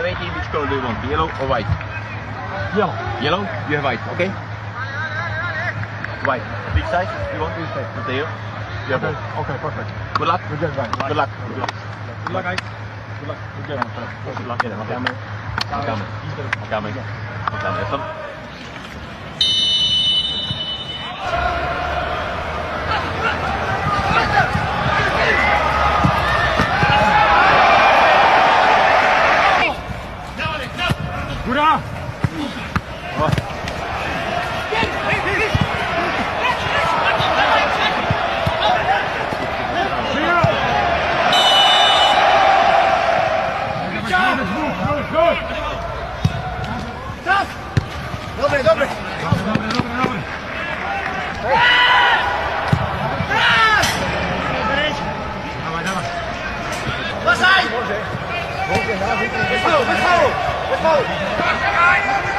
Away team, which color do you want? Yellow or white? Yellow. Yellow? You have white, okay? White. Which side you want? Which side? Anterior? You have both. Okay, perfect. Good luck. We get right. Good luck. Good luck. Good luck, guys. Good luck. We get right. Good luck. Kamer. Kamer. Kamer. Kamer. Stop. Góra! Dobre, dobre. Dawaj, dawaj. Pasaj! Bez faulu, bez faulu, bez faulu.